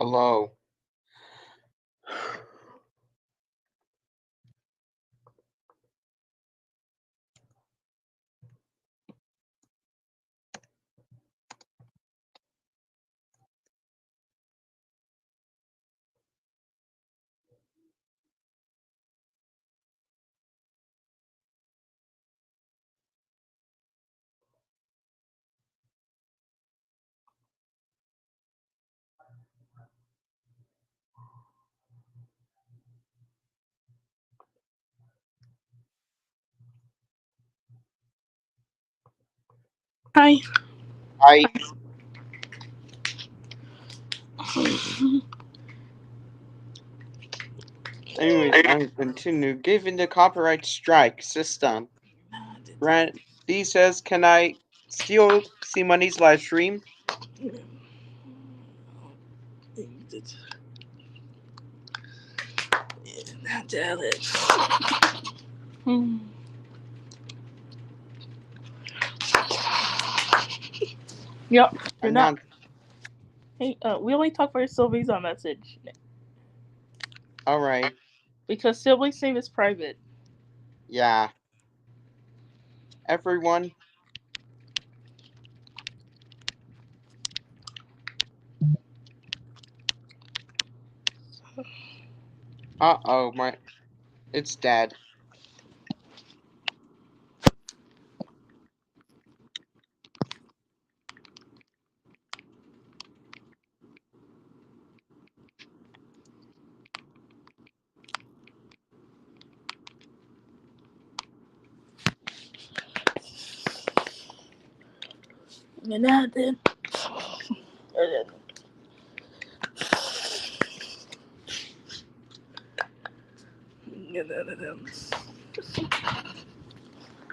Hello. Hi. Hi. Anyways, I'm continue given the copyright strike system. Randy says, "Can I still see Money's live stream?" Damn it. Yep. You're not. Hey, we only talk for Sylvie's on message. Alright. Because Sylvie's name is private. Yeah. Everyone. Uh-oh, it's dead. And that then.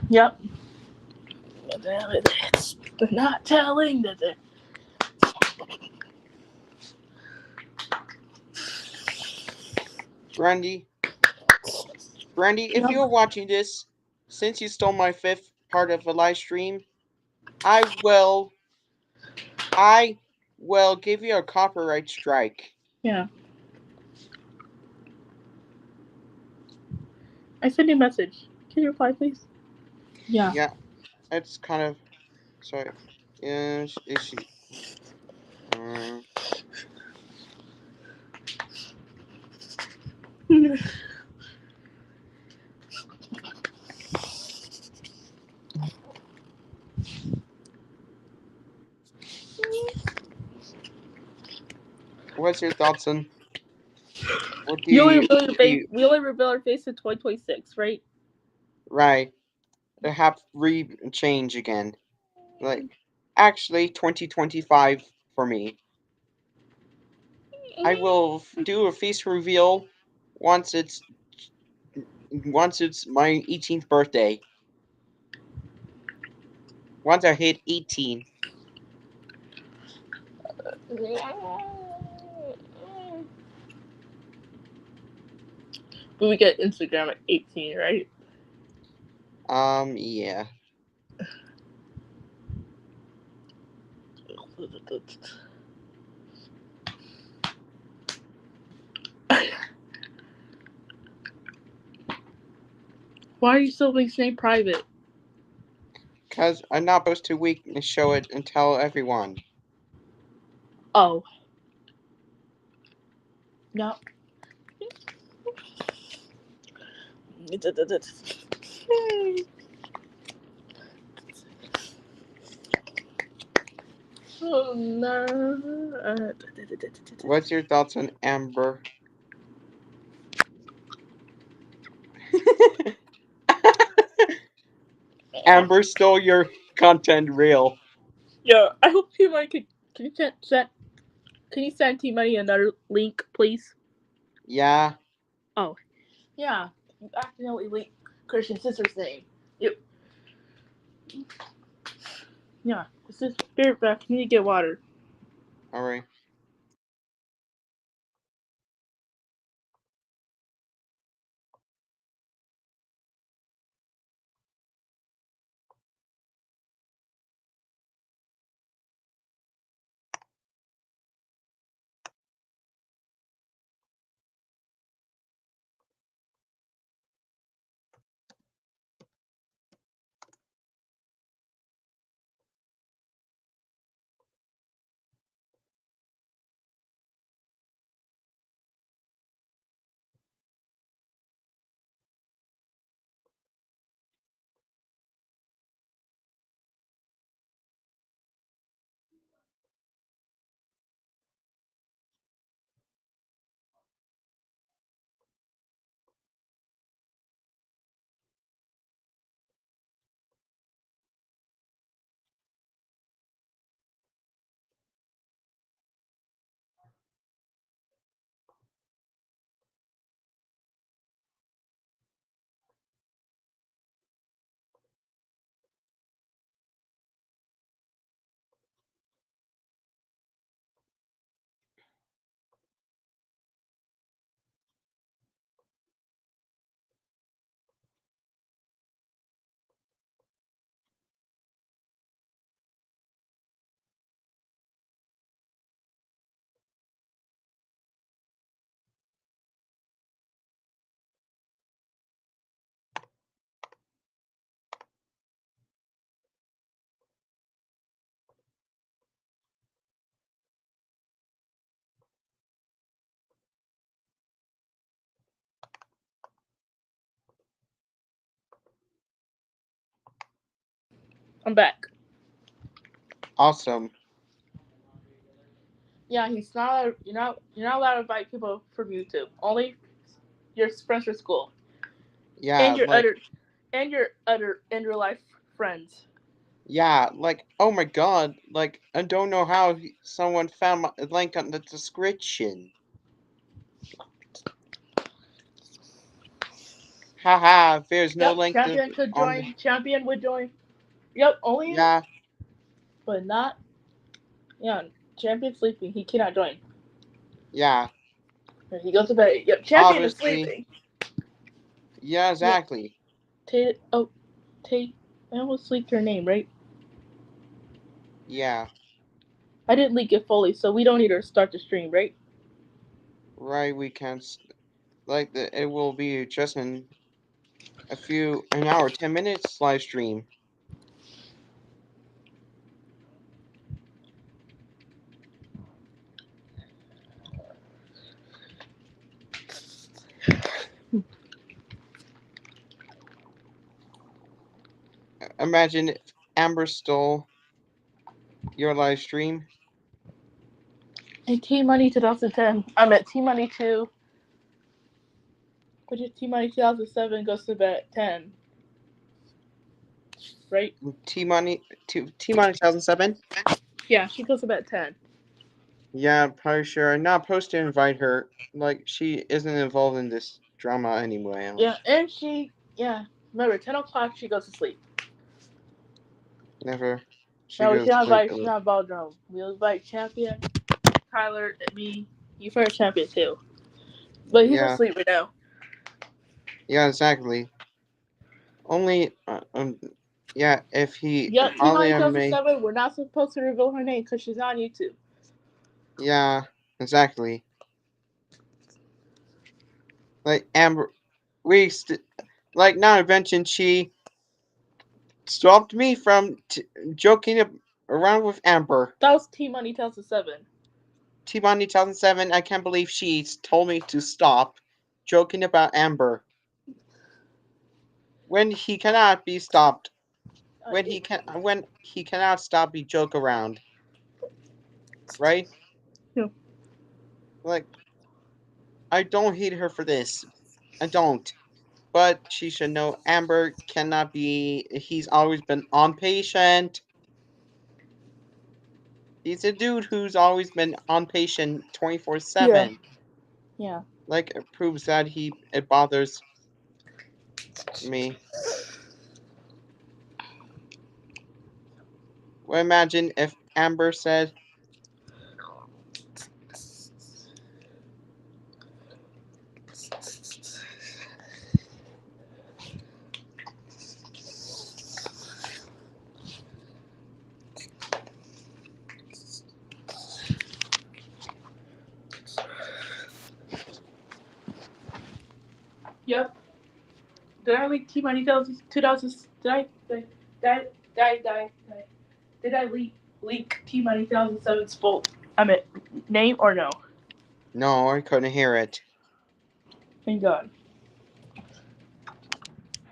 Yep. They're not telling that they're. Brandy, if you're watching this, since you stole my fifth part of the live stream, I will give you a copyright strike. Yeah. I sent you a message. Can you reply, please? Yeah. Yeah. It's kind of sorry. Yes, issue. What's your thoughts on what do We only reveal our face in 2026, right? right? They have change again. Like actually 2025 for me. I will do a face reveal once it's my 18th birthday. Once I hit 18. We get Instagram at 18, right? Yeah. Why are you still being named private? Because I'm not supposed to show it and tell everyone. Oh. No. Oh no. What's your thoughts on Amber? Amber stole your content real. Yeah, I hope T-Money can you send T-Money another link, please? Yeah. Oh. Yeah. You accidentally linked Christian sister's name. Yep. Yeah. This is Spirit back. I need to get water. Alright. I'm back. Awesome. Yeah, he's not. You're not allowed to invite people from YouTube. Only your friends from school Yeah, and your like other in real life friends. yeah, like oh my god, like I don't know how someone found my link on the description. Haha, there's no Yep, link champion could on the join. Champion would join. Yep, only, yeah, but not. Yeah, champion sleeping. He cannot join. yeah, He goes to bed. Yep, champion is obviously. sleeping. Yeah, Yep, exactly. Tate. Oh, Tate. I almost leaked her name, right? Yeah, I didn't leak it fully, so we don't need to start the stream, right? right, we can like it will be just in an hour, 10 minutes live stream. Imagine if Amber stole your live stream. And T Money 2010. I'm at T Money 2. Which is T Money 2007 goes to bed at 10. Right? T Money 2007. Yeah, she goes to bed at 10. Yeah, probably sure. I'm not supposed to invite her. Like she isn't involved in this drama anyway. Yeah, and remember, 10 o'clock she goes to sleep. Never. She No, we goes to cannot sleep. invite, she's not involved drum. We'll invite Champion, Tyler, and me. You've heard Champion too. But he's Yeah, asleep right now. yeah, exactly. Only, yeah, if he Yep, T only Money I may. 2007, we're not supposed to reveal her name because she's not on YouTube. Yeah, exactly. Like Amber, like not to mention she stopped me from joking around with Amber. That was T Money 2007. T-Money 2007, I can't believe she told me to stop joking about Amber. When he cannot be stopped. When he cannot stop be joke around. Right? Yeah. Like I don't hate her for this. I don't. But she should know Amber cannot be he's always been impatient. He's a dude who's always been impatient 24/7. Yeah. Like it proves that it bothers me. Well, imagine if Amber said, Yep. Did I leak T Money 2000? Did I leak T Money 2007's full? Name or no? no, I couldn't hear it. Thank God.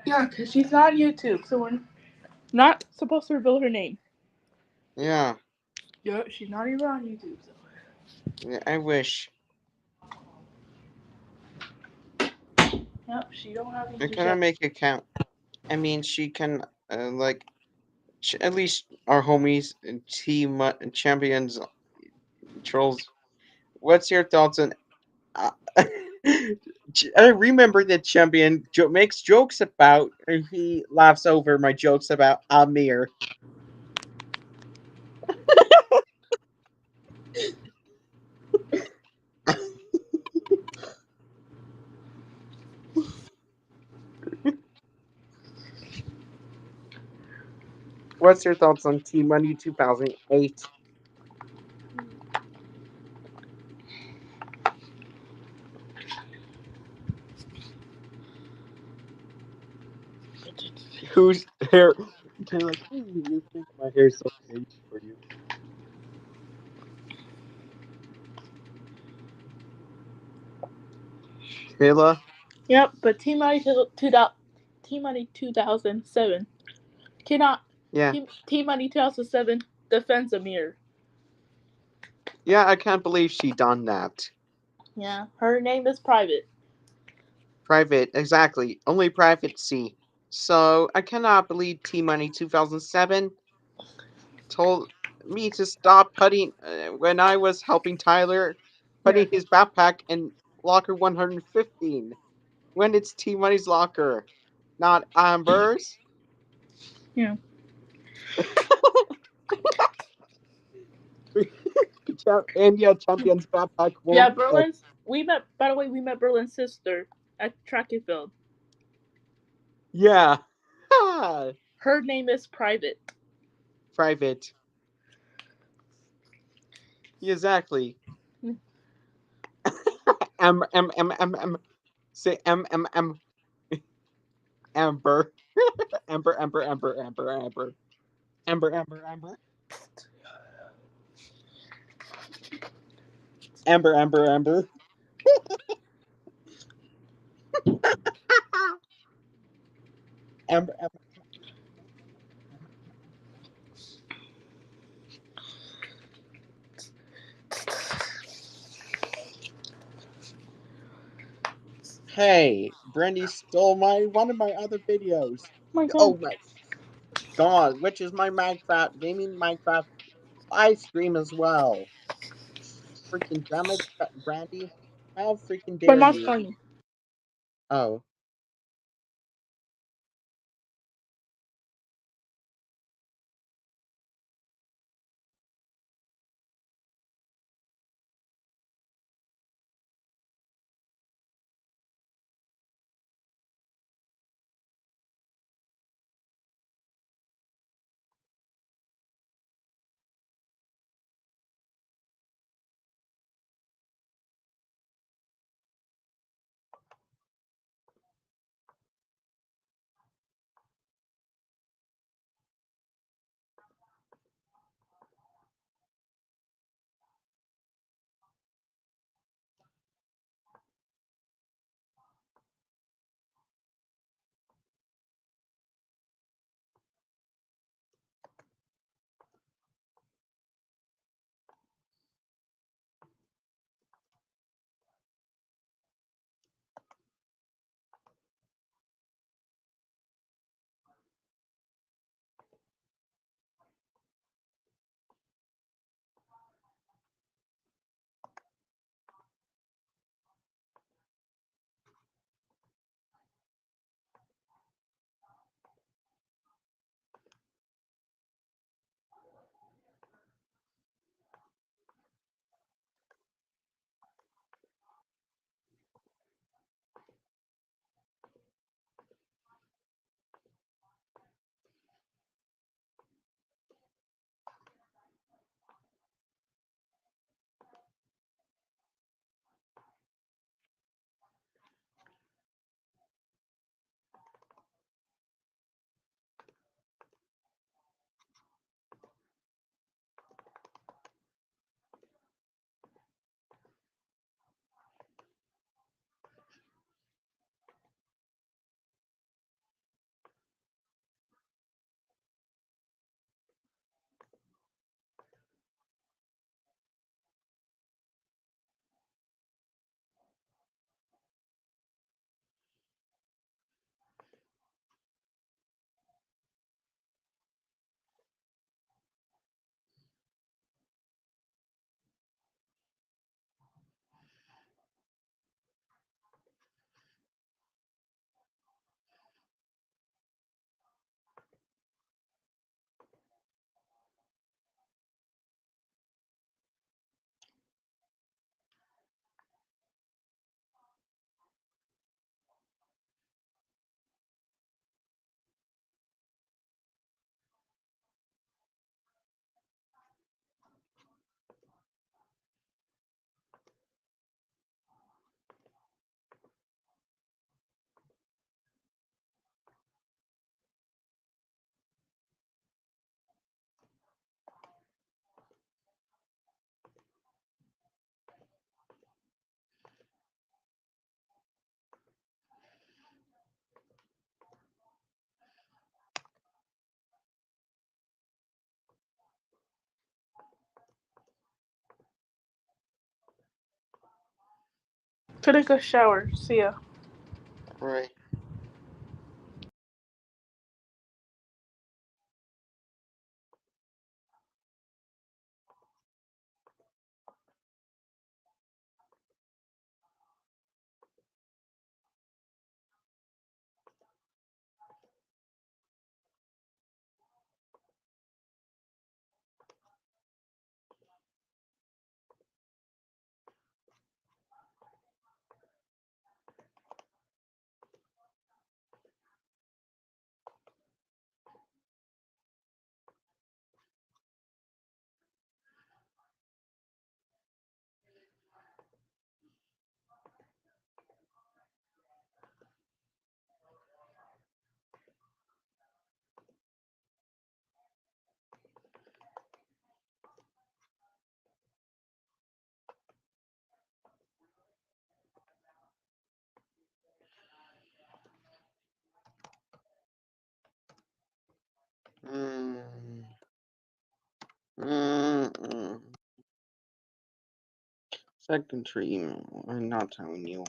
Yeah, because she's not on YouTube, so we're not supposed to reveal her name. Yeah. Yeah, she's not even on YouTube, so. Yeah, I wish. Yep, she don't have I YouTube. cannot make it count. I mean, she can, like, at least our homies, team champions, trolls. What's your thoughts on? I remember that champion makes jokes about. He laughs over my jokes about Amir. What's your thoughts on T Money 2008? Whose hair? They're like, you think my hair's so aged for you? Kayla? Yep, but T Money 2007 cannot Yeah. Team Money 2007 defends Amir. Yeah, I can't believe she done that. Yeah, her name is Private. Private, exactly. Only Private C. So I cannot believe T Money 2007 told me to stop putting when I was helping Tyler putting his backpack in locker 115 when it's T Money's locker, not Amber's. Yeah. India champions backpack Yeah, won't. Berlin's. We met. By the way, we met Berlin's sister at track and field. Yeah. Her name is Private. Private. Exactly. M. Say M. Amber. Amber. Amber. Amber. Amber. Hey, Brandy stole one of my other videos. My God. Oh my god, which is my Minecraft gaming Minecraft live stream as well. Freaking damn it, Brandy. How freaking But dare not you? funny. Oh. Gonna go shower. See ya. Right. Mm. Mm. Second dream. I'm not telling you.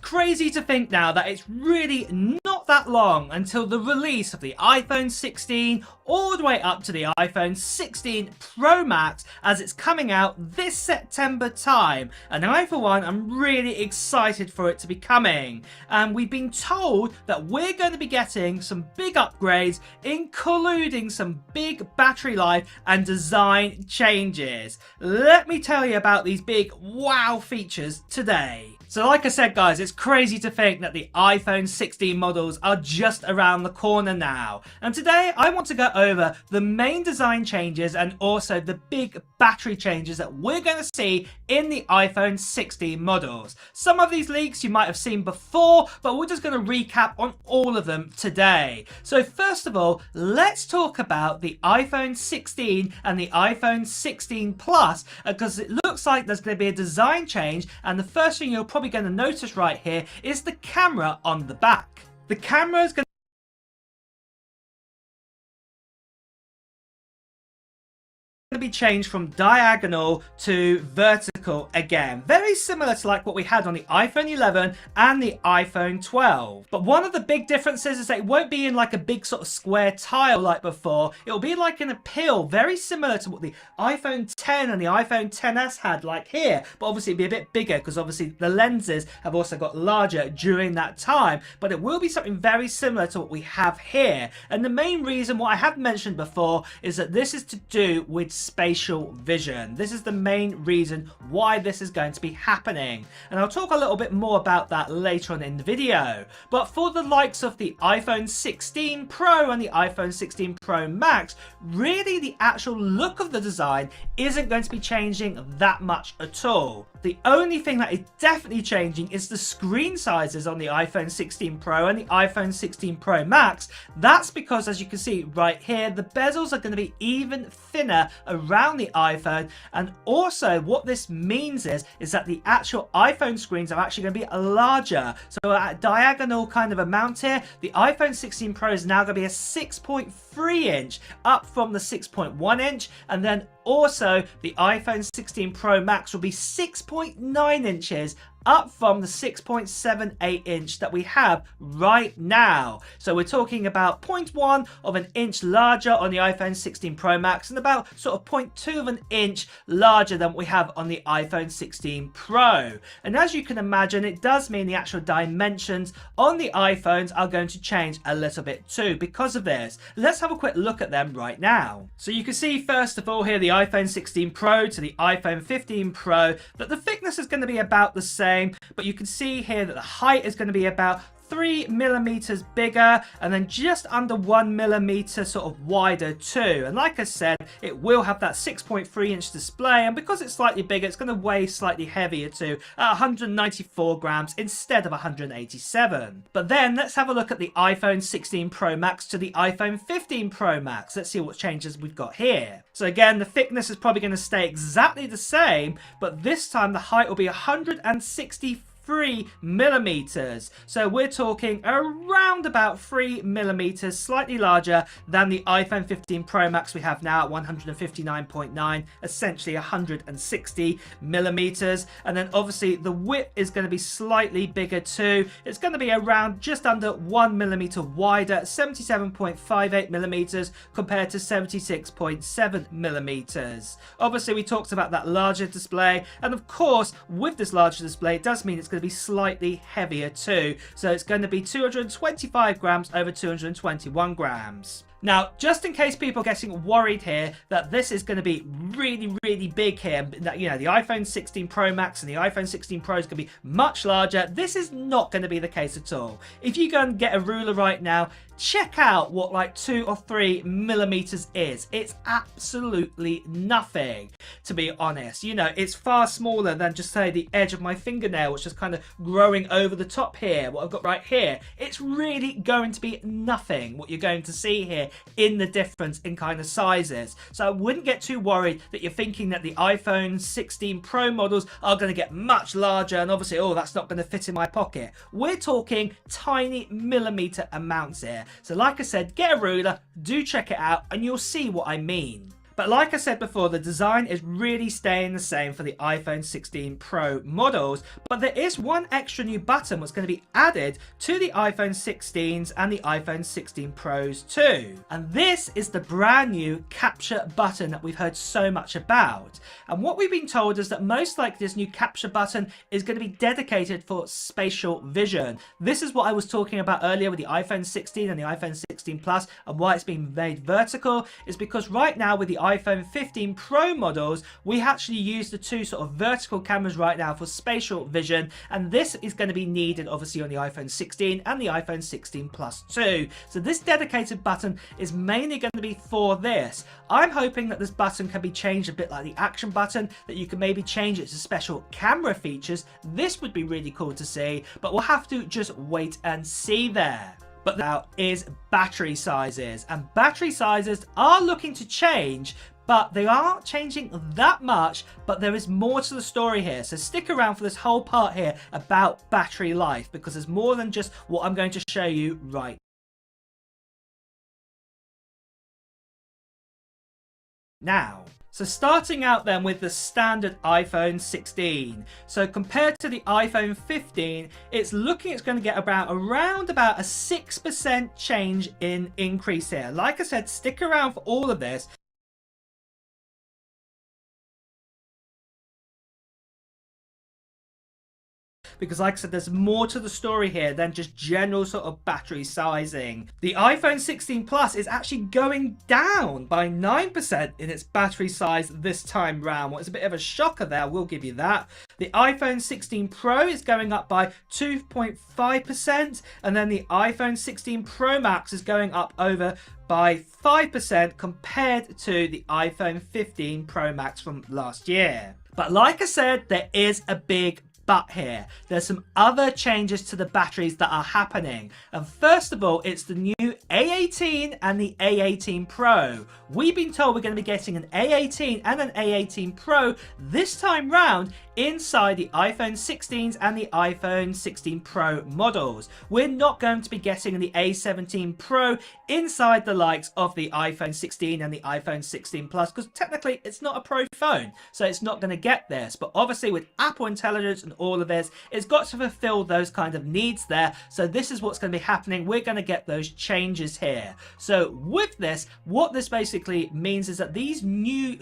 crazy to think now that it's really not that long until the release of the iPhone 16 all the way up to the iPhone 16 Pro Max, as it's coming out this September time, and I for one am really excited for it to be coming. And we've been told that we're going to be getting some big upgrades, including some big battery life and design changes. Let me tell you about these big wow features today. So like I said guys, it's crazy to think that the iPhone 16 models are just around the corner now. And today I want to go over the main design changes and also the big battery changes that we're going to see in the iPhone 16 models. Some of these leaks you might have seen before, but we're just going to recap on all of them today. So first of all, let's talk about the iPhone 16 and the iPhone 16 Plus, because it looks like there's going to be a design change, and the first thing you're probably going to notice right here is the camera on the back. The camera is going to be changed from diagonal to vertical again, very similar to like what we had on the iPhone 11 and the iPhone 12. But one of the big differences is that it won't be in like a big sort of square tile like before. It'll be like in a pill, very similar to what the iPhone 10 and the iPhone 10s had like here, but obviously it'll be a bit bigger because obviously the lenses have also got larger during that time. But it will be something very similar to what we have here, and the main reason, what I have mentioned before, is that this is to do with spatial vision. This is the main reason why this is going to be happening, and I'll talk a little bit more about that later on in the video. But for the likes of the iPhone 16 Pro and the iPhone 16 Pro Max, really the actual look of the design isn't going to be changing that much at all. The only thing that is definitely changing is the screen sizes on the iPhone 16 Pro and the iPhone 16 Pro Max. That's because, as you can see right here, the bezels are going to be even thinner around the iPhone, and also what this means is that the actual iPhone screens are actually going to be larger. So at a diagonal kind of amount here, the iPhone 16 Pro is now going to be a 6.3 inch up from the 6.1 inch, and then also the iPhone 16 Pro Max will be 6.9 inches up from the 6.78 inch that we have right now. So we're talking about 0.1 of an inch larger on the iPhone 16 Pro Max and about sort of 0.2 of an inch larger than we have on the iPhone 16 Pro. And as you can imagine, it does mean the actual dimensions on the iPhones are going to change a little bit too because of this. Let's have a quick look at them right now. So you can see first of all here the iPhone 16 Pro to the iPhone 15 Pro that the thickness is going to be about the same, but you can see here that the height is going to be about 3 millimeters bigger and then just under 1 millimeter sort of wider too. And like I said, it will have that 6.3 inch display, and because it's slightly bigger, it's going to weigh slightly heavier too, at 194 grams instead of 187. But then let's have a look at the iPhone 16 Pro Max to the iPhone 15 Pro Max. Let's see what changes we've got here. So again, the thickness is probably going to stay exactly the same, but this time the height will be 163 millimeters. So we're talking around about 3 millimeters, slightly larger than the iPhone 15 Pro Max we have now at 159.9, essentially 160 millimeters. And then obviously the width is going to be slightly bigger too. It's going to be around just under 1 millimeter wider, 77.58 millimeters compared to 76.7 millimeters. Obviously we talked about that larger display, and of course with this larger display it does mean it's going to be slightly heavier too. So it's going to be 225 grams over 221 grams. Now, just in case people are getting worried here that this is going to be really big here, that, you know, the iPhone 16 Pro Max and the iPhone 16 Pro is going to be much larger, this is not going to be the case at all. If you go and get a ruler right now, check out what like 2 or 3 millimeters is. It's absolutely nothing, to be honest. You know, it's far smaller than just say the edge of my fingernail, which is kind of growing over the top here, what I've got right here. It's really going to be nothing what you're going to see here in the difference in kind of sizes. So I wouldn't get too worried that you're thinking that the iPhone 16 Pro models are going to get much larger and obviously, oh, that's not going to fit in my pocket. We're talking tiny millimeter amounts here. So like I said, get a ruler, do check it out, and you'll see what I mean. But But like I said before, the design is really staying the same for the iPhone 16 Pro models, but there is one extra new button that's going to be added to the iPhone 16s and the iPhone 16 Pros too. And this is the brand new capture button that we've heard so much about. And what we've been told is that most likely this new capture button is going to be dedicated for spatial vision. This is what I was talking about earlier with the iPhone 16 and the iPhone 16 Plus, and why it's been made vertical is because right now with the iPhone 15 Pro models, we actually use the two sort of vertical cameras right now for spatial vision, and this is going to be needed obviously on the iPhone 16 and the iPhone 16 Plus too. So this dedicated button is mainly going to be for this. I'm hoping that this button can be changed a bit like the action button, that you can maybe change it to special camera features. This would be really cool to see, but we'll have to just wait and see there. But now is battery sizes, and battery sizes are looking to change, but they aren't changing that much, but there is more to the story here. So stick around for this whole part here about battery life, because there's more than just what I'm going to show you right now. So starting out then with the standard iPhone 16. So compared to the iPhone 15, it's going to get around about a 6% change in increase here. Like I said, stick around for all of this. Because like I said, there's more to the story here than just general sort of battery sizing. The iPhone 16 Plus is actually going down by 9% in its battery size this time round. Well, it's a bit of a shocker there, I will give you that. The iPhone 16 Pro is going up by 2.5%, and then the iPhone 16 Pro Max is going up over by 5% compared to the iPhone 15 Pro Max from last year. But like I said, there is a big but here. There's some other changes to the batteries that are happening. And first of all, it's the new A18 and the A18 Pro. We've been told we're going to be getting an A18 and an A18 Pro this time round inside the iPhone 16s and the iPhone 16 Pro models. We're not going to be getting the A17 Pro inside the likes of the iPhone 16 and the iPhone 16 Plus, because technically it's not a Pro phone, so it's not going to get this. But obviously with Apple Intelligence and all of this, it's got to fulfill those kind of needs there. So this is what's going to be happening. We're going to get those changes here. So with this, what this basically means is that these new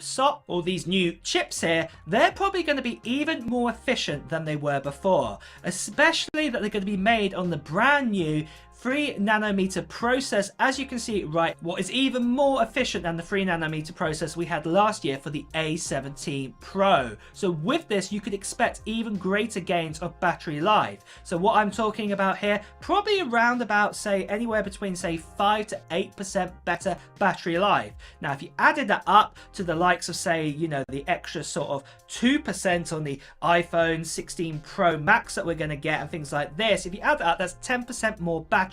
these new chips here, they're probably going to be even more efficient than they were before, especially that they're going to be made on the brand new 3nm process. As you can see, right, what is even more efficient than the 3nm process we had last year for the A17 Pro. So with this, you could expect even greater gains of battery life. So what I'm talking about here, probably around about, say, anywhere between, say, 5 to 8% better battery life. Now, if you added that up to the likes of, say, you know, the extra sort of 2% on the iPhone 16 Pro Max that we're going to get and things like this, if you add that up, that's 10% more battery.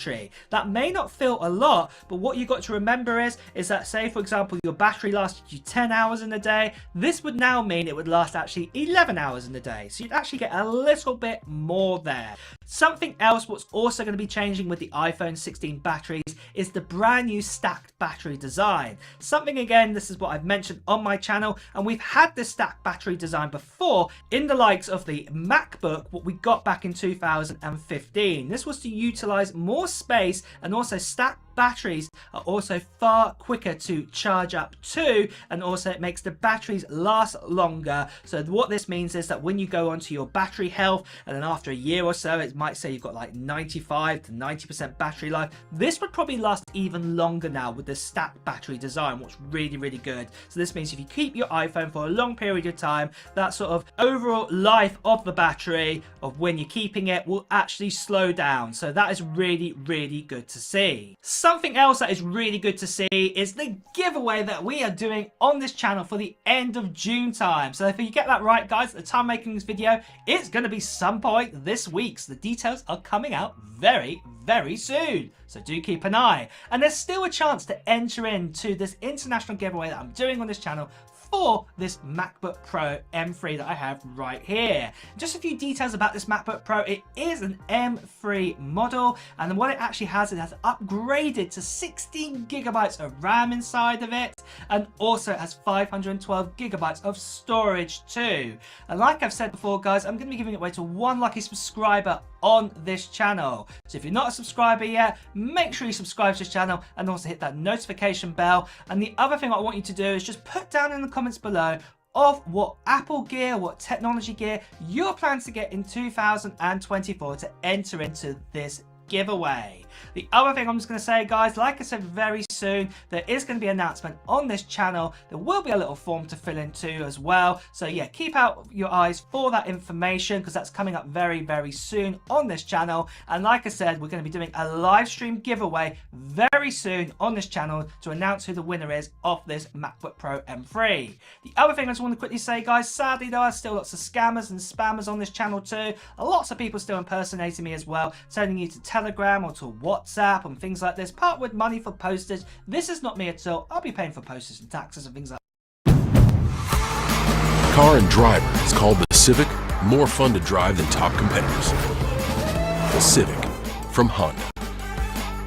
That may not feel a lot, but what you've got to remember is that, say for example, your battery lasted you 10 hours in a day, this would now mean it would last actually 11 hours in a day. So you'd actually get a little bit more there. Something else what's also going to be changing with the iPhone 16 batteries is the brand new stacked battery design. Something, again, this is what I've mentioned on my channel, and we've had this stacked battery design before in the likes of the MacBook, what we got back in 2015. This was to utilize more space, and also stacked batteries are also far quicker to charge up to, and also it makes the batteries last longer. So what this means is that when you go onto your battery health, and then after a year or so, it might say you've got like 95 to 90% battery life, this would probably last even longer now with the stacked battery design, what's really, really good. So this means if you keep your iPhone for a long period of time, that sort of overall life of the battery of when you're keeping it will actually slow down. So that is really, really good to see. Something else that is really good to see is the giveaway that we are doing on this channel for the end of June time. So if you get that right, guys, at the time making this video, it's going to be some point this week. So the details are coming out very, very soon. So do keep an eye. And there's still a chance to enter into this international giveaway that I'm doing on this channel for this MacBook Pro M3 that I have right here. Just a few details about this MacBook Pro. It is an M3 model, and what it actually has, it has upgraded to 16 gigabytes of RAM inside of it, and also it has 512 gigabytes of storage too. And like I've said before, guys, I'm going to be giving it away to one lucky subscriber on this channel. So if you're not a subscriber yet, make sure you subscribe to this channel and also hit that notification bell. And the other thing I want you to do is just put down in the comments below of what Apple gear, what technology gear you're planning to get in 2024 to enter into this giveaway. The other thing I'm just going to say, guys, like I said, very soon there is going to be an announcement on this channel. There will be a little form to fill in too as well. So yeah, keep out your eyes for that information, because that's coming up very, very soon on this channel. And like I said, we're going to be doing a live stream giveaway very soon on this channel to announce who the winner is of this MacBook Pro M3. The other thing I just want to quickly say, guys, sadly there are still lots of scammers and spammers on this channel too. Lots of people still impersonating me as well, sending you to Telegram or to WhatsApp and things like this. Part with money for postage. This is not me at all. I'll be paying for postage and taxes and things like that. Car and driver is called the Civic, more fun to drive than top competitors. The Civic from Honda.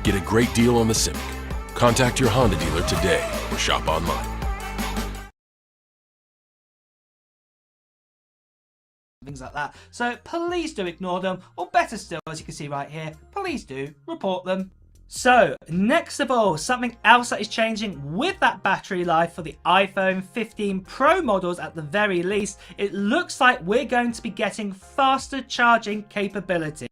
Get a great deal on the Civic. Contact your Honda dealer today or shop online. Things like that. So please do ignore them, or better still, as you can see right here, please do report them. So next of all, something else that is changing with that battery life for the iPhone 15 Pro models at the very least, it looks like we're going to be getting faster charging capability.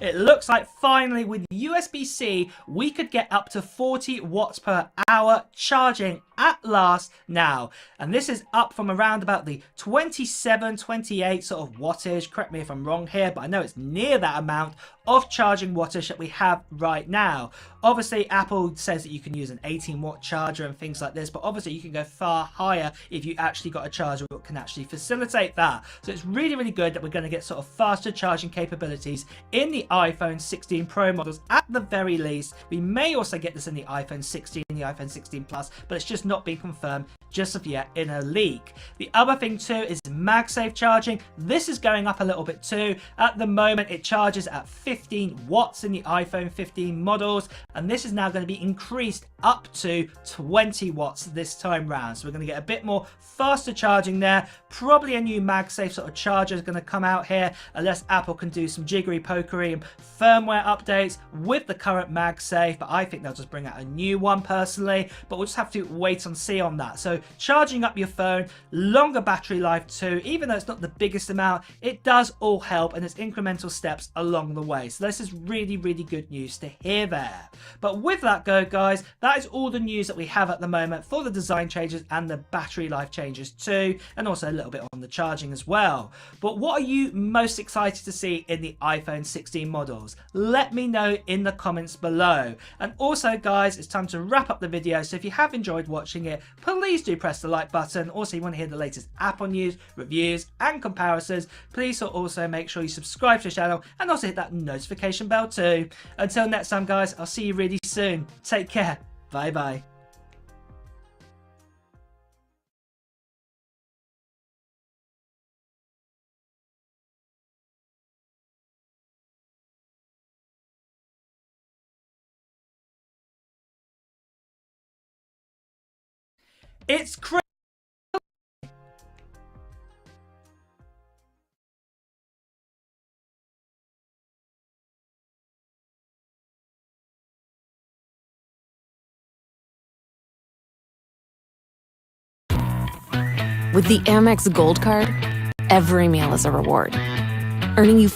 It looks like finally with USB-C we could get up to 40 watts per hour charging at last now, and this is up from around about the 27-28 sort of wattage. Correct me if I'm wrong here, but I know it's near that amount of charging wattage that we have right now. Obviously Apple says that you can use an 18-watt charger and things like this, but obviously you can go far higher if you actually got a charger that can actually facilitate that. So it's really, really good that we're going to get sort of faster charging capabilities in the iPhone 16 Pro models at the very least. We may also get this in the iPhone 16 and the iPhone 16 Plus, but it's just not been confirmed just of yet in a leak. The other thing too is MagSafe charging. This is going up a little bit too. At the moment it charges at 15 watts in the iPhone 15 models, and this is now going to be increased up to 20 watts this time round. So we're going to get a bit more faster charging there. Probably a new MagSafe sort of charger is going to come out here, unless Apple can do some jiggery pokery and firmware updates with the current MagSafe, but I think they'll just bring out a new one personally, but we'll just have to wait and see on that. So charging up your phone, longer battery life too, even though it's not the biggest amount, it does all help, and there's incremental steps along the way. So this is really, really good news to hear there. But with that go, guys, that is all the news that we have at the moment for the design changes and the battery life changes too, and also a little bit on the charging as well. But what are you most excited to see in the iPhone 16 models? Let me know in the comments below. And also, guys, it's time to wrap up the video, so if you have enjoyed watching it, please do press the like button. Also, you want to hear the latest Apple news, reviews and comparisons, please also make sure you subscribe to the channel and also hit that notification bell too. Until next time, guys, I'll see you really soon. Take care. Bye bye. It's crazy. With the Amex Gold Card, every meal is a reward, earning you.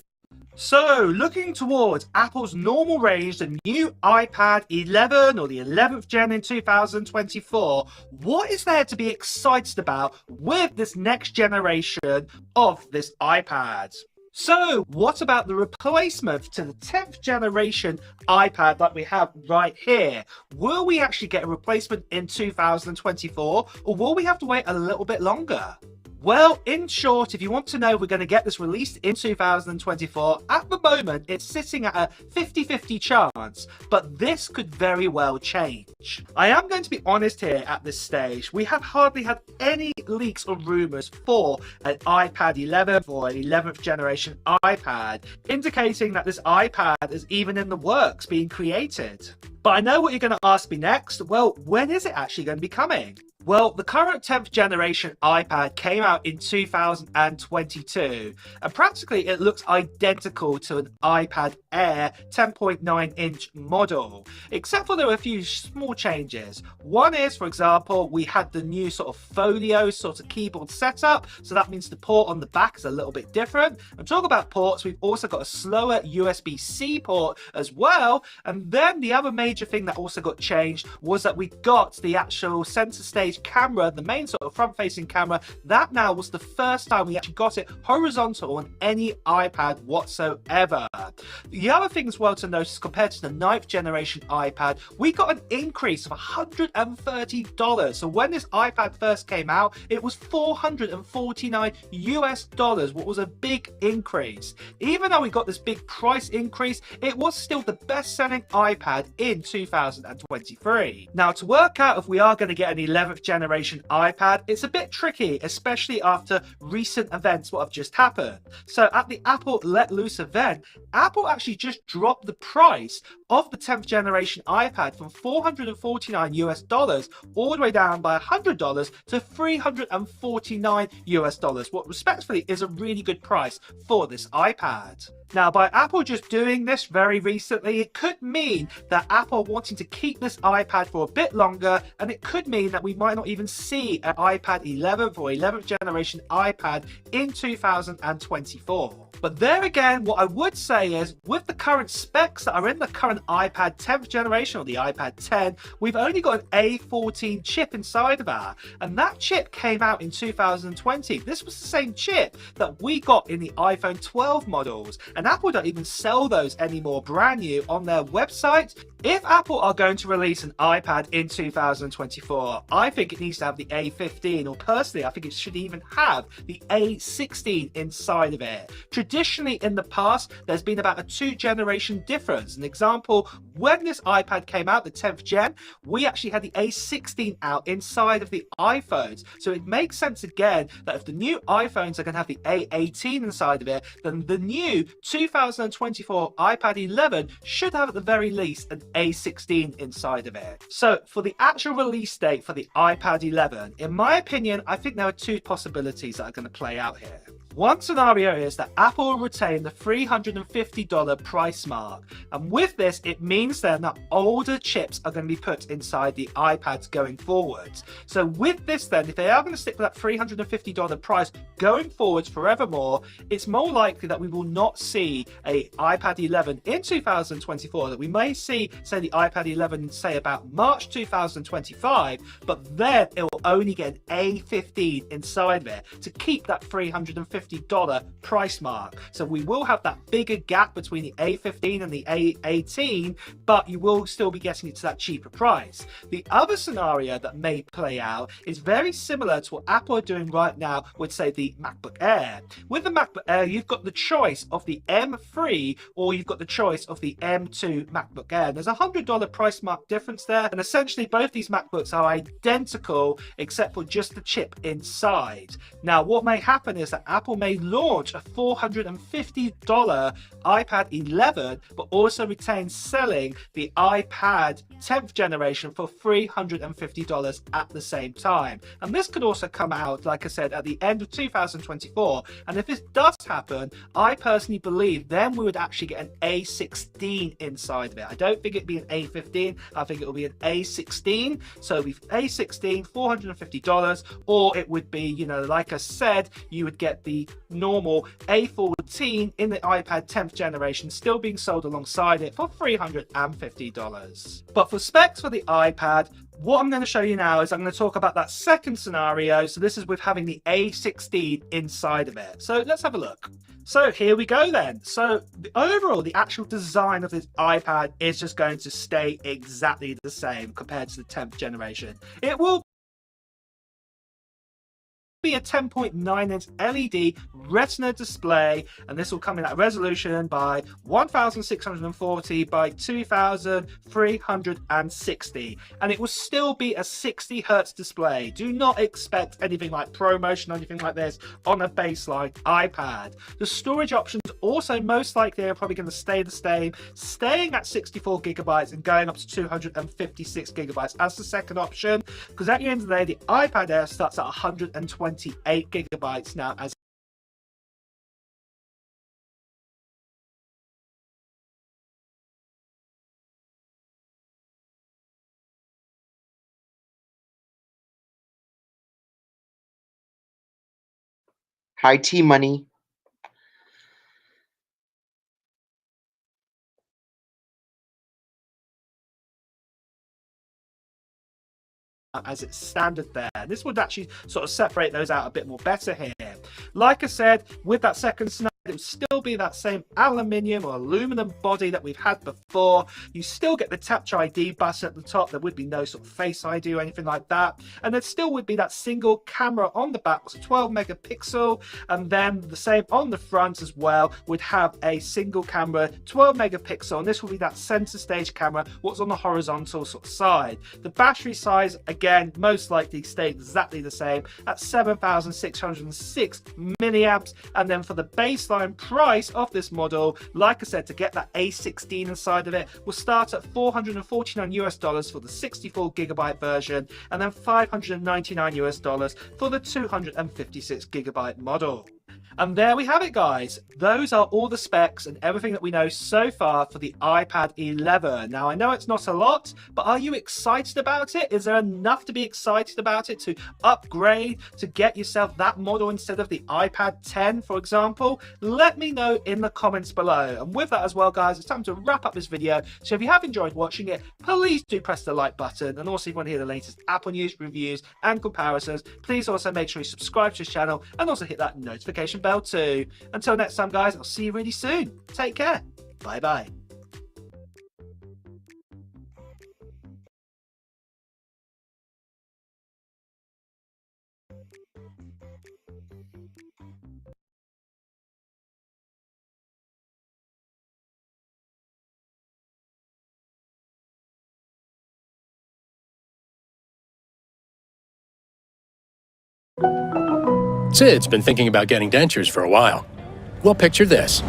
So, looking towards Apple's normal range, the new iPad 11 or the 11th gen in 2024, what is there to be excited about with this next generation of this iPad? So, what about the replacement to the 10th generation iPad that we have right here? Will we actually get a replacement in 2024, or will we have to wait a little bit longer? Well, in short, if you want to know, we're going to get this released in 2024. At the moment, it's sitting at a 50-50 chance, but this could very well change. I am going to be honest here at this stage. We have hardly had any leaks or rumors for an iPad 11 or an 11th generation iPad, indicating that this iPad is even in the works being created. But I know what you're going to ask me next. Well, when is it actually going to be coming? Well, the current 10th generation iPad came out in 2022, and practically it looks identical to an iPad Air 10.9-inch model, except for there were a few small changes. One is, for example, we had the new sort of folio sort of keyboard setup, so that means the port on the back is a little bit different. And talking about ports, we've also got a slower USB-C port as well, and then the other major thing that also got changed was that we got the actual center stage camera, the main sort of front-facing camera. That now was the first time we actually got it horizontal on any iPad whatsoever. The other thing as well to notice, compared to the 9th generation iPad, we got an increase of $130. So when this iPad first came out, it was $449 US, what was a big increase. Even though we got this big price increase, it was still the best-selling iPad in 2023. Now, to work out if we are going to get an 11th generation iPad, it's a bit tricky, especially after recent events what have just happened. So at the Apple Let Loose event, Apple actually just dropped the price of the 10th generation iPad from $449 US all the way down by $100 to $349 US, what respectfully is a really good price for this iPad. Now, by Apple just doing this very recently, it could mean that Apple wanting to keep this iPad for a bit longer, and it could mean that we might not even see an iPad 11th or 11th generation iPad in 2024. But there again, what I would say is, with the current specs that are in the current iPad 10th generation or the iPad 10, we've only got an A14 chip inside of that, and that chip came out in 2020. This was the same chip that we got in the iPhone 12 models, and Apple don't even sell those anymore brand new on their website. If Apple are going to release an iPad in 2024, I think it needs to have the A15, or personally, I think it should even have the A16 inside of it. Traditionally, in the past, there's been about a 2-generation difference. An example, when this iPad came out, the 10th gen, we actually had the A16 out inside of the iPhones. So it makes sense again that if the new iPhones are going to have the A18 inside of it, then the new 2024 iPad 11 should have at the very least an A16 inside of it. So for the actual release date for the iPad 11, in my opinion, I think there are two possibilities that are going to play out here. One scenario is that Apple will retain the $350 price mark, and with this it means then that older chips are going to be put inside the iPads going forwards. So with this then, if they are going to stick with that $350 price going forwards forevermore, it's more likely that we will not see a iPad 11 in 2024, that we may see, say, the iPad 11 say about March 2025, but then it will only get an A15 inside of it to keep that $350 price mark. So we will have that bigger gap between the A15 and the A18, but you will still be getting it to that cheaper price. The other scenario that may play out is very similar to what Apple are doing right now with, say, the MacBook Air. With the MacBook Air, you've got the choice of the M3 or you've got the choice of the M2 MacBook Air. There's a $100 price mark difference there, and essentially both these MacBooks are identical except for just the chip inside. Now, what may happen is that Apple may launch a $450 iPad 11, but also retain selling the iPad 10th generation for $350 at the same time. And this could also come out, like I said, at the end of 2024. And if this does happen, I personally believe then we would actually get an A16 inside of it. I don't think it'd be an A15. I think it will be an A16. So it'll be A16, $450, or it would be, you know, like I said, you would get the normal A14 in the iPad 10th generation still being sold alongside it for $350. But for specs for the iPad, what I'm going to show you now is I'm going to talk about that second scenario. So this is with having the A16 inside of it. So let's have a look. So here we go then. So overall, the actual design of this iPad is just going to stay exactly the same compared to the 10th generation. It will be a 10.9-inch LED Retina display, and this will come in at resolution by 1640 by 2360, and it will still be a 60 Hz display. Do not expect anything like ProMotion or anything like this on a baseline iPad. The storage options also most likely are probably going to stay the same, staying at 64 gigabytes and going up to 256 gigabytes as the second option, because at the end of the day, the iPad Air starts at 128 gigabytes now as Hi, T Money. as it's standard there. This would actually sort of separate those out a bit more better here. Like I said, with that second snap, it would still be that same aluminium or aluminum body that we've had before. You still get the Touch ID button at the top. There would be no sort of Face ID or anything like that. And there still would be that single camera on the back, so 12 megapixel. And then the same on the front as well, would have a single camera, 12 megapixel. And this will be that center stage camera, what's on the horizontal sort of side. The battery size, again, most likely stay exactly the same at 7,606 milliamps. And then for the baseline price of this model, like I said, to get that A16 inside of it, will start at $449 for the 64 gigabyte version, and then $599 for the 256 gigabyte model. And there we have it, guys. Those are all the specs and everything that we know so far for the iPad 11. Now, I know it's not a lot, but are you excited about it? Is there enough to be excited about it to upgrade, to get yourself that model instead of the iPad 10, for example? Let me know in the comments below. And with that as well, guys, it's time to wrap up this video. So if you have enjoyed watching it, please do press the like button. And also, if you want to hear the latest Apple news, reviews, and comparisons, please also make sure you subscribe to this channel and also hit that notification bell too. Until next time, guys, I'll see you really soon. Take care. Bye bye. Sid's been thinking about getting dentures for a while. Well, picture this.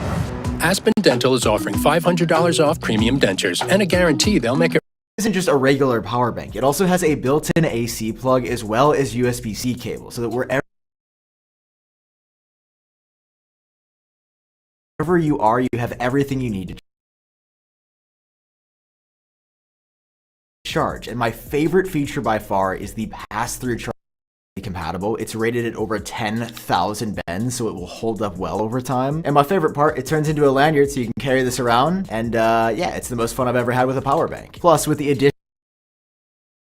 Aspen Dental is offering $500 off premium dentures and a guarantee they'll make it isn't just a regular power bank. It also has a built-in AC plug as well as USB-C cable, so that wherever you are, you have everything you need to charge. And my favorite feature by far is the pass-through charge. Compatible. It's rated at over 10,000 bends, so it will hold up well over time. And my favorite part, it turns into a lanyard so you can carry this around, and yeah, it's the most fun I've ever had with a power bank. Plus, with the additional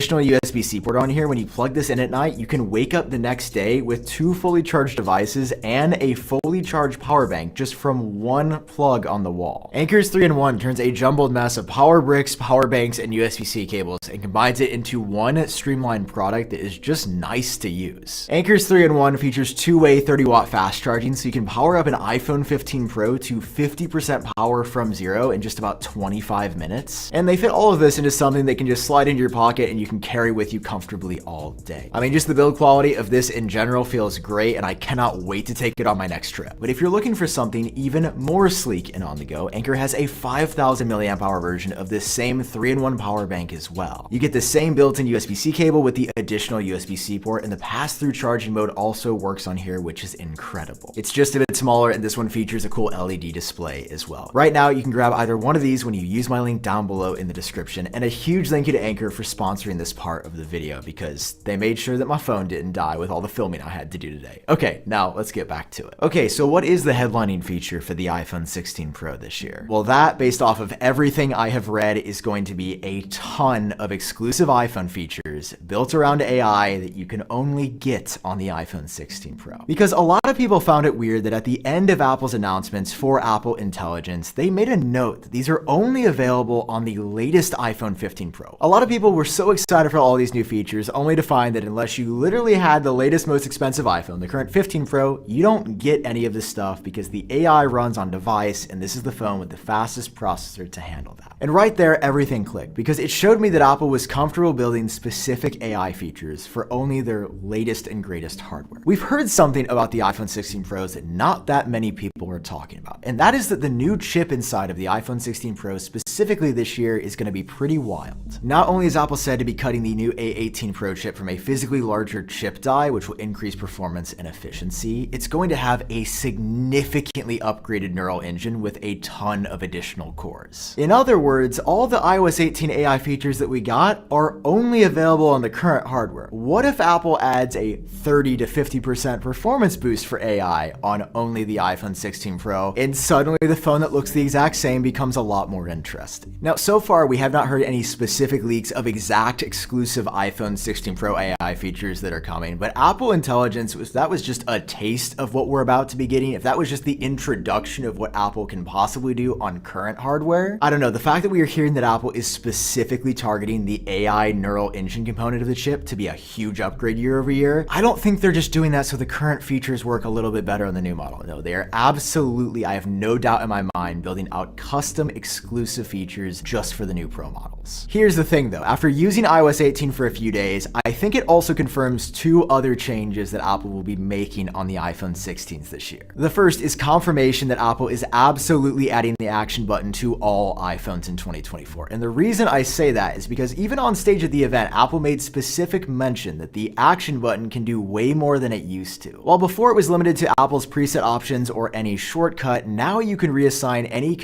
USB-C port on here, when you plug this in at night, you can wake up the next day with 2 fully charged devices and a fully charged power bank just from one plug on the wall. Anker's 3-in-1 turns a jumbled mess of power bricks, power banks, and USB-C cables and combines it into one streamlined product that is just nice to use. Anker's 3-in-1 features 2-way 30-watt fast charging, so you can power up an iPhone 15 Pro to 50% power from zero in just about 25 minutes. And they fit all of this into something that can just slide into your pocket and you can carry with you comfortably all day. I mean, just the build quality of this in general feels great, and I cannot wait to take it on my next trip. But if you're looking for something even more sleek and on the go, Anker has a 5,000 milliamp hour version of this same 3-in-1 power bank as well. You get the same built-in USB-C cable with the additional USB-C port, and the pass-through charging mode also works on here, which is incredible. It's just a bit smaller, and this one features a cool LED display as well. Right now, you can grab either one of these when you use my link down below in the description, and a huge thank you to Anker for sponsoring this part of the video, because they made sure that my phone didn't die with all the filming I had to do today. Okay, now let's get back to it. Okay, so what is the headlining feature for the iPhone 16 Pro this year? Well, that, based off of everything I have read, is going to be a ton of exclusive iPhone features built around AI that you can only get on the iPhone 16 Pro. Because a lot of people found it weird that at the end of Apple's announcements for Apple Intelligence, they made a note that these are only available on the latest iPhone 15 Pro. A lot of people were so excited excited for all these new features, only to find that unless you literally had the latest, most expensive iPhone, the current 15 Pro, you don't get any of this stuff because the AI runs on device, and this is the phone with the fastest processor to handle that. And right there, everything clicked, because it showed me that Apple was comfortable building specific AI features for only their latest and greatest hardware. We've heard something about the iPhone 16 Pros that not that many people are talking about, and that is that the new chip inside of the iPhone 16 Pro specifically this year is going to be pretty wild. Not only is Apple said to be cutting the new A18 Pro chip from a physically larger chip die, which will increase performance and efficiency, it's going to have a significantly upgraded neural engine with a ton of additional cores. In other words, all the iOS 18 AI features that we got are only available on the current hardware. What if Apple adds a 30 to 50% performance boost for AI on only the iPhone 16 Pro, and suddenly the phone that looks the exact same becomes a lot more interesting? Now, so far, we have not heard any specific leaks of exact exclusive iPhone 16 Pro AI features that are coming, but Apple Intelligence, if that was just a taste of what we're about to be getting, if that was just the introduction of what Apple can possibly do on current hardware, I don't know, the fact that we are hearing that Apple is specifically targeting the AI neural engine component of the chip to be a huge upgrade year over year, I don't think they're just doing that so the current features work a little bit better on the new model. No, they are absolutely, I have no doubt in my mind, building out custom exclusive features just for the new Pro models. Here's the thing though, after using iOS 18 for a few days, I think it also confirms two other changes that Apple will be making on the iPhone 16s this year. The first is confirmation that Apple is absolutely adding the action button to all iPhones in 2024. And the reason I say that is because even on stage at the event, Apple made specific mention that the action button can do way more than it used to. While before it was limited to Apple's preset options or any shortcut, now you can reassign any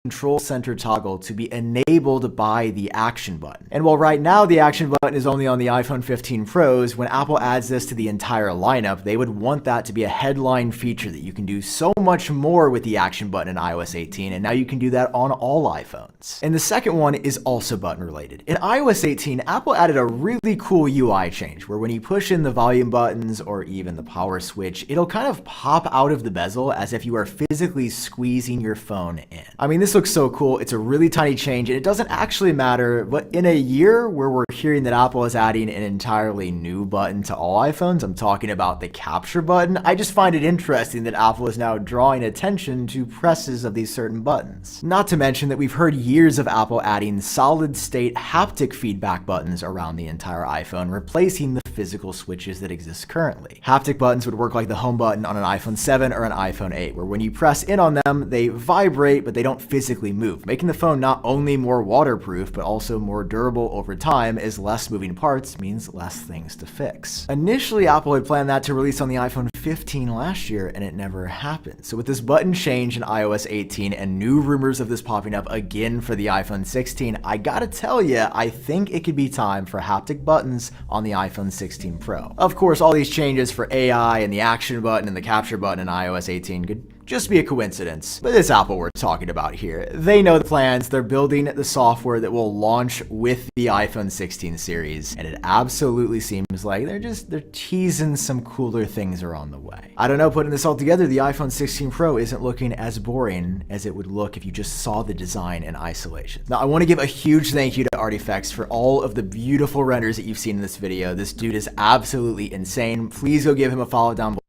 control center toggle to be enabled by the action button. And while right now the action button is only on the iPhone 15 Pros, when Apple adds this to the entire lineup, they would want that to be a headline feature that you can do so much more with the action button in iOS 18, and now you can do that on all iPhones. And the second one is also button related. In iOS 18, Apple added a really cool UI change where when you push in the volume buttons or even the power switch, it'll kind of pop out of the bezel as if you are physically squeezing your phone in. I mean, this looks so cool. It's a really tiny change and it doesn't actually matter, but in a year where we're hearing that Apple is adding an entirely new button to all iPhones, I'm talking about the capture button, I just find it interesting that Apple is now drawing attention to presses of these certain buttons. Not to mention that we've heard years of Apple adding solid state haptic feedback buttons around the entire iPhone, replacing the physical switches that exist currently. Haptic buttons would work like the home button on an iPhone 7 or an iPhone 8, where when you press in on them, they vibrate, but they don't physically move, making the phone not only more waterproof, but also more durable over time, as less moving parts means less things to fix. Initially, Apple had planned that to release on the iPhone 15 last year, and it never happened. So with this button change in iOS 18 and new rumors of this popping up again for the iPhone 16, I gotta tell you, I think it could be time for haptic buttons on the iPhone 16 Pro. Of course, all these changes for AI and the action button and the capture button in iOS 18 could just be a coincidence. But it's Apple we're talking about here. They know the plans, they're building the software that will launch with the iPhone 16 series, and it absolutely seems like they're teasing some cooler things are on the way. I don't know, putting this all together, the iPhone 16 Pro isn't looking as boring as it would look if you just saw the design in isolation. Now, I want to give a huge thank you to Artifacts for all of the beautiful renders that you've seen in this video. This dude is absolutely insane. Please go give him a follow down below.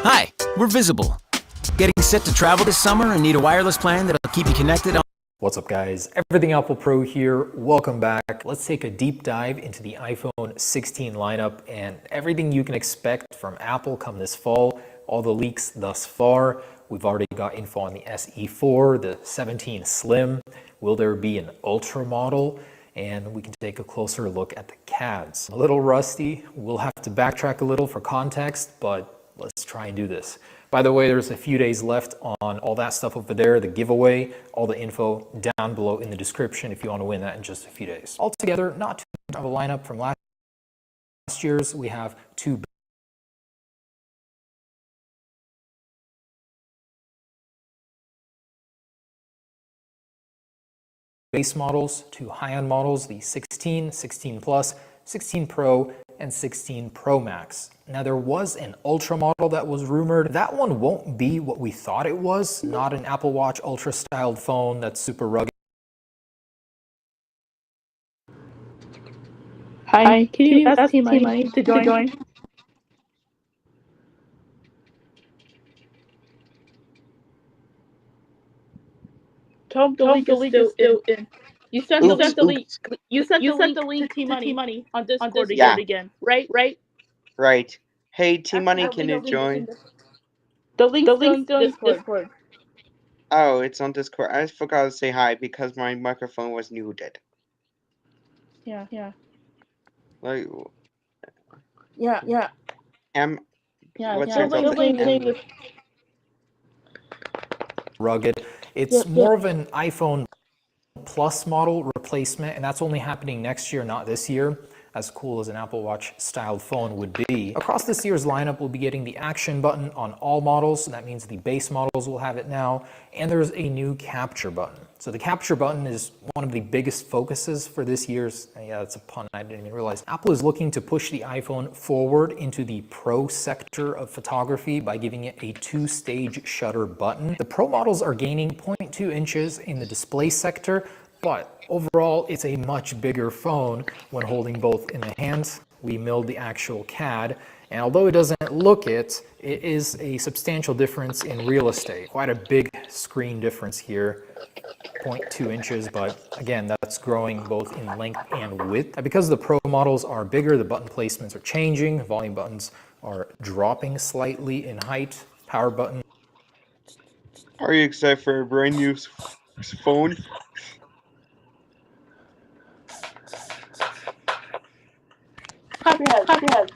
Hi, we're Visible. Getting set to travel this summer and need a wireless plan that'll keep you connected on... What's up guys, Everything Apple Pro here, welcome back. Let's take a deep dive into the iPhone 16 lineup and everything you can expect from Apple come this fall, all the leaks thus far. We've already got info on the SE4, the 17 Slim, will there be an Ultra model? And we can take a closer look at the CADs. A little rusty, we'll have to backtrack a little for context, but let's try and do this. By the way, there's a few days left on all that stuff over there, the giveaway, all the info down below in the description if you want to win that in just a few days. Altogether, not too much of a lineup from last year's. We have 2 base models, 2 high-end models, the 16, 16 Plus, 16 Pro, and 16 Pro Max. Now there was an Ultra model that was rumored. That one won't be what we thought it was, not an Apple Watch Ultra styled phone that's super rugged. Hi, can you ask Team Money to join? Tell them the link is still in. You sent the link. You sent the link to Team Money on Discord again, right? Right. Hey, Team Money, can you join? The link's still in Discord. Oh, it's on Discord. I forgot to say hi because my microphone was muted. Yeah. Like, Yeah. what's The your link is Rugged. It's more of an iPhone Plus model replacement, and that's only happening next year, not this year, as cool as an Apple Watch styled phone would be. Across this year's lineup, we'll be getting the action button on all models, so that means the base models will have it now, and there's a new capture button. So the capture button is one of the biggest focuses for this year's, yeah, that's a pun, I didn't even realize. Apple is looking to push the iPhone forward into the pro sector of photography by giving it a 2-stage shutter button. The Pro models are gaining 0.2 inches in the display sector, but overall it's a much bigger phone when holding both in the hands. We milled the actual CAD, and although it doesn't look it, it is a substantial difference in real estate. Quite a big screen difference here. 0.2 inches, but again, that's growing both in length and width. And because the Pro models are bigger, the button placements are changing. Volume buttons are dropping slightly in height. Power button. Are you excited for a brand new phone? Copyhead.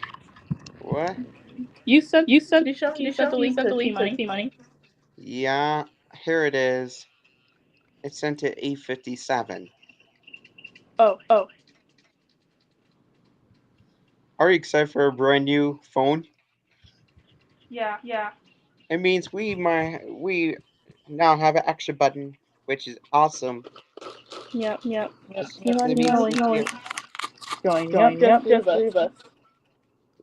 What? You sent the link to Team Money. Yeah, here it is. It's sent at 8:57. Oh. Are you excited for a brand new phone? Yeah. It means we now have an action button, which is awesome. Yep. Team Money, yeah. Join. Yep, just 3 of us.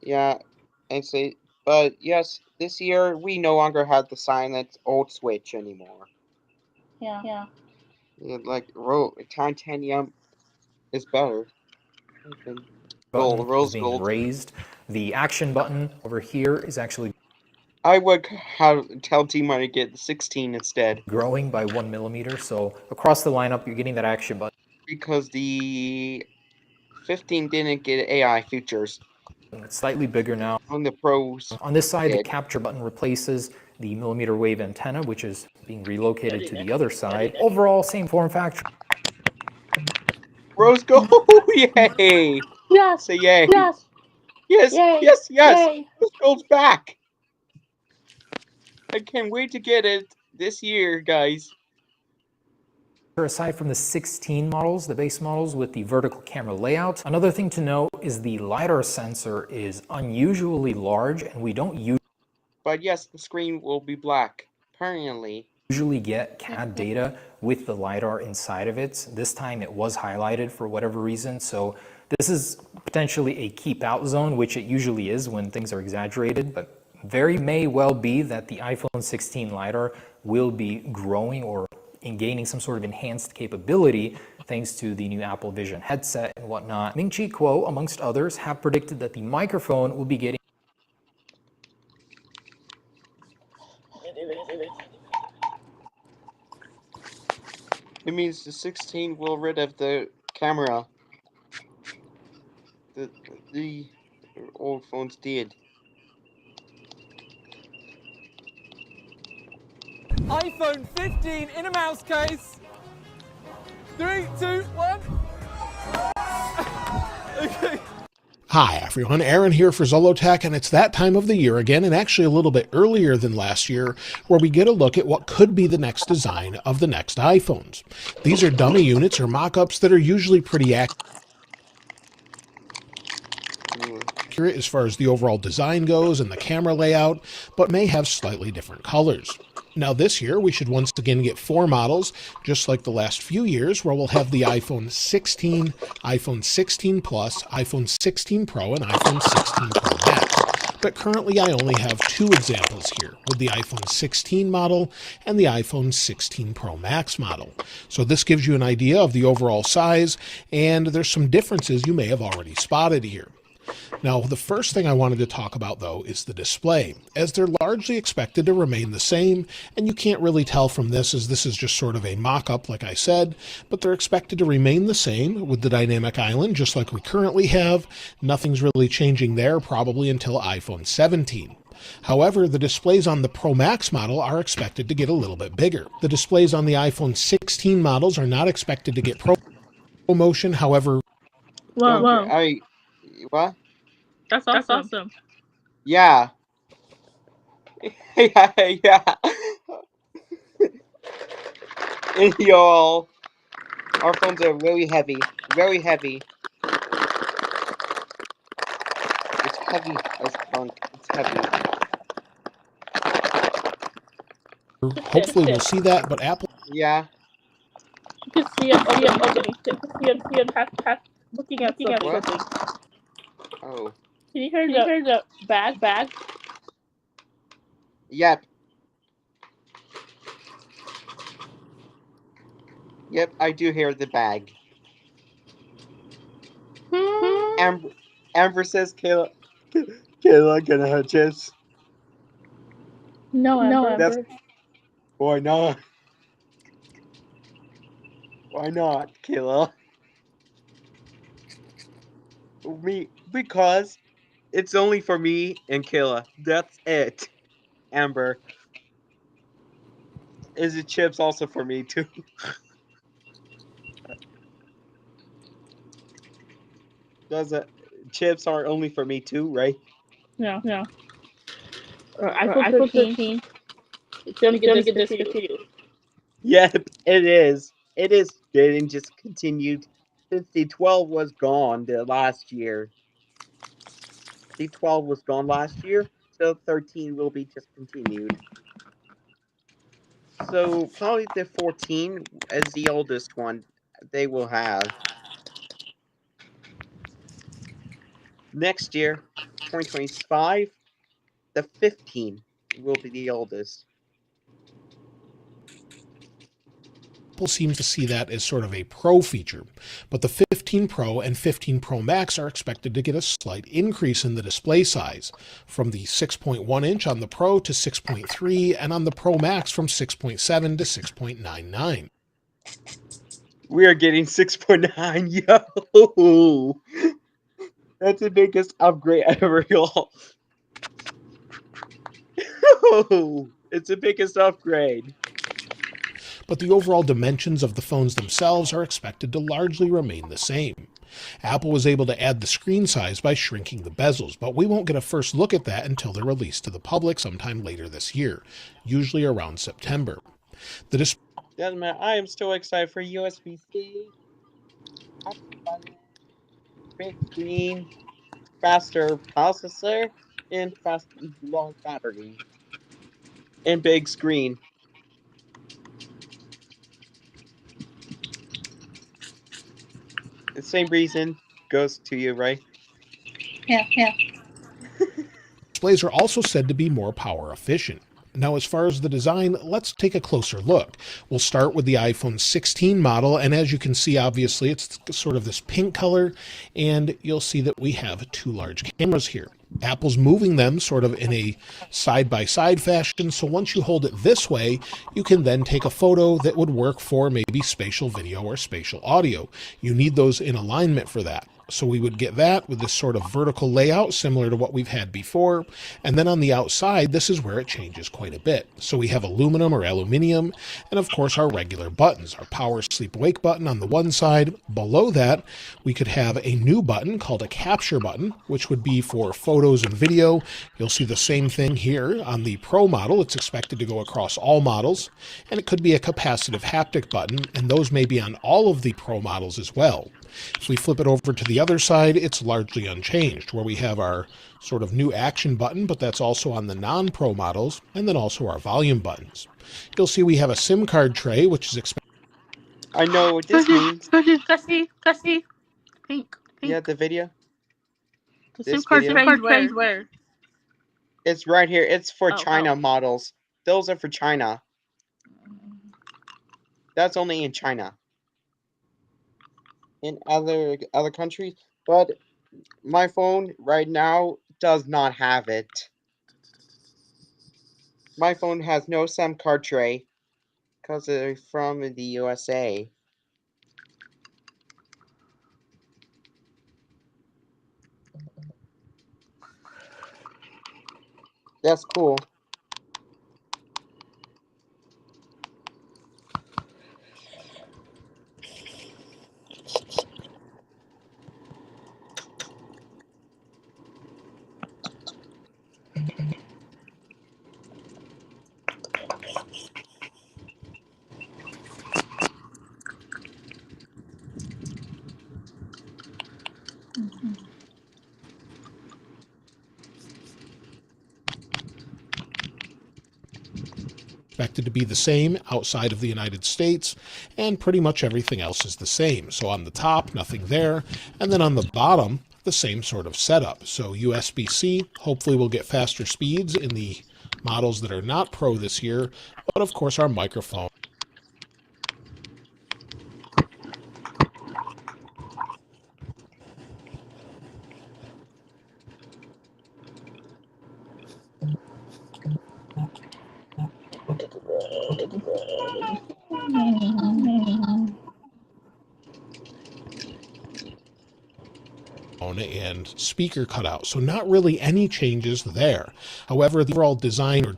Yeah, and say, but yes, this year we no longer have the silent old Switch anymore. Yeah. Like titanium is better. Button Rose is being gold. raised. The action button over here is actually I would tell Team Money to get the 16 instead. Growing by 1 millimeter. So across the lineup, you're getting that action button. Because the 15 didn't get AI features. It's slightly bigger now. On the Pros. On this side, the capture button replaces the millimeter wave antenna, which is being relocated to the other side. Overall, same form factor. Rose gold! Yay! Yes! Say yay! Yes! Yes! Yay. Yes! Yay. Rose gold's back! I can't wait to get it this year, guys. Aside from the 16 models, the base models with the vertical camera layout, another thing to note is the LiDAR sensor is unusually large, and we don't But yes, the screen will be black, permanently. Usually get CAD data with the LiDAR inside of it. This time it was highlighted for whatever reason, so this is potentially a keep out zone, which it usually is when things are exaggerated, but very may well be that the iPhone 16 LiDAR will be growing or in gaining some sort of enhanced capability thanks to the new Apple Vision headset and whatnot. Ming-Chi Kuo, amongst others, have predicted that the microphone will be getting It means the 16 will rid of the camera. The old phones did. iPhone 15 in a mouse case. 3, 2, 1. Okay. Hi everyone, Aaron here for Zollotech, and it's that time of the year again, and actually a little bit earlier than last year, where we get a look at what could be the next design of the next iPhones. These are dummy units or mock-ups that are usually pretty accurate as far as the overall design goes and the camera layout, but may have slightly different colors. Now this year, we should once again get 4 models, just like the last few years, where we'll have the iPhone 16, iPhone 16 Plus, iPhone 16 Pro, and iPhone 16 Pro Max. But currently I only have 2 examples here, with the iPhone 16 model and the iPhone 16 Pro Max model. So this gives you an idea of the overall size, and there's some differences you may have already spotted here. Now, the first thing I wanted to talk about, though, is the display, as they're largely expected to remain the same, and you can't really tell from this, as this is just sort of a mock-up, like I said, but they're expected to remain the same with the dynamic island, just like we currently have. Nothing's really changing there, probably until iPhone 17. However, the displays on the Pro Max model are expected to get a little bit bigger. The displays on the iPhone 16 models are not expected to get ProMotion, however... What? That's awesome. Yeah. yeah. And y'all, our phones are really heavy. Very heavy. It's heavy as funk. It's heavy. Hopefully we'll see that, but Apple... Yeah. You can see it. Looking at something. Oh. Can you hear the bag? Yep. Yep, I do hear the bag. Amber says Kayla gonna hurt us. No, Amber. Why not? Why not, Kayla? Because it's only for me and Kayla. That's it. Amber. Is it chips also for me too? Does it? Chips are only for me too, right? No. iPhone 13. It's only get this for you. Yep, it is. It is getting just continued. Since the 12 was gone the last year. The 12 was gone last year, so 13 will be just continued. So probably the 14 is the oldest one they will have. Next year, 2025, the 15 will be the oldest. Apple seems to see that as sort of a pro feature, but the 15 Pro and 15 Pro Max are expected to get a slight increase in the display size, from the 6.1 inch on the Pro to 6.3, and on the Pro Max from 6.7 to 6.99. We are getting 6.9, yo! That's the biggest upgrade ever, y'all. It's the biggest upgrade. But the overall dimensions of the phones themselves are expected to largely remain the same. Apple was able to add the screen size by shrinking the bezels, but we won't get a first look at that until they're released to the public sometime later this year, usually around September. Doesn't matter. I am still excited for USB-C. Big screen, faster processor, and long battery. And big screen. The same reason goes to you, right? Yeah. Displays are also said to be more power efficient. Now, as far as the design, let's take a closer look. We'll start with the iPhone 16 model, and as you can see, obviously, it's sort of this pink color, and you'll see that we have 2 large cameras here. Apple's moving them sort of in a side-by-side fashion, so once you hold it this way, you can then take a photo that would work for maybe spatial video or spatial audio. You need those in alignment for that. So we would get that with this sort of vertical layout similar to what we've had before. And then on the outside, this is where it changes quite a bit. So we have aluminum or aluminium, and of course our regular buttons, our power sleep wake button on the one side. Below that, we could have a new button called a capture button, which would be for photos and video. You'll see the same thing here on the Pro model. It's expected to go across all models, and it could be a capacitive haptic button, and those may be on all of the Pro models as well. If we flip it over to the other side, it's largely unchanged, where we have our sort of new action button, but that's also on the non-Pro models, and then also our volume buttons. You'll see we have a SIM card tray, which is expected. I know what this means. Cassie, pink. Yeah, the video. The SIM card tray where? It's right here. It's for China models. Those are for China. That's only in China. In other countries, but my phone right now does not have it. My phone has no SIM card tray because they're from the USA. That's cool. Expected to be the same outside of the United States, and pretty much everything else is the same. So on the top, nothing there, and then on the bottom, the same sort of setup. So USB-C, hopefully we'll get faster speeds in the models that are not Pro this year, but of course our microphone. And speaker cutout, so not really any changes there. However, the overall design or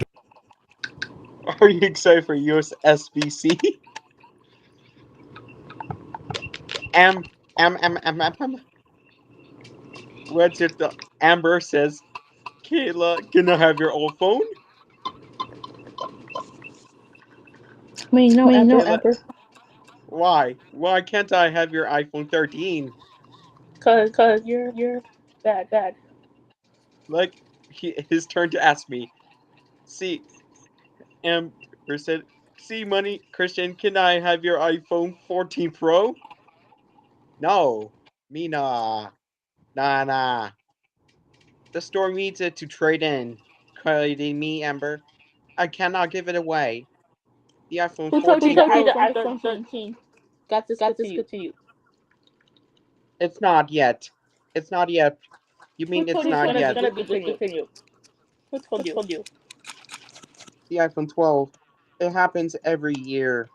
Are you excited for USB-C? What's it? Amber says, Kayla, can I have your old phone? Wait, no, Amber. Why? Why can't I have your iPhone 13? Cause you're bad. Like, his turn to ask me. See, Amber said, see, money, Christian, can I have your iPhone 14 Pro? No. Me nah. Nah. The store needs it to trade in. Crediting me, Amber. I cannot give it away. The iPhone 14 Who told you Pro. the iPhone 13 got this good to you? It's not yet. It's not yet. You mean it's not yet? It's gonna be good to you. Who told you? The iPhone 12. It happens every year.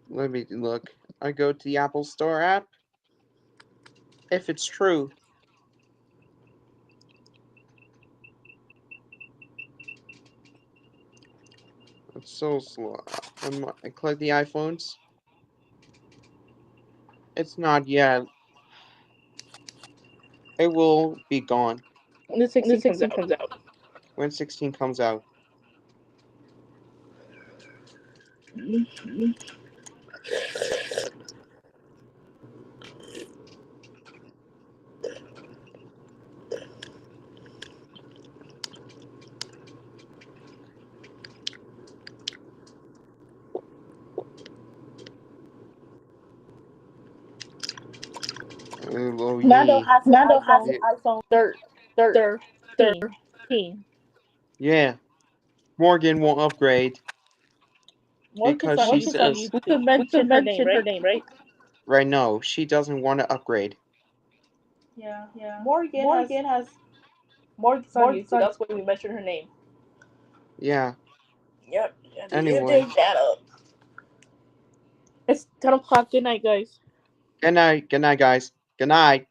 Let me look. I go to the Apple Store app. If it's true. It's so slow. I click the iPhones. It's not yet. It will be gone. When the 16 comes out. When 16 comes out. Nando has an iPhone 13. Yeah. Morgan won't upgrade. Because she says... We could mention her name, right? Right, no. She doesn't want to upgrade. Yeah. Morgan has... Morgan's on YouTube. That's why we mentioned her name. Yeah. Yep. Anyway. Dig that up. It's 10 o'clock. Good night, guys. Good night. Good night, guys. Good night.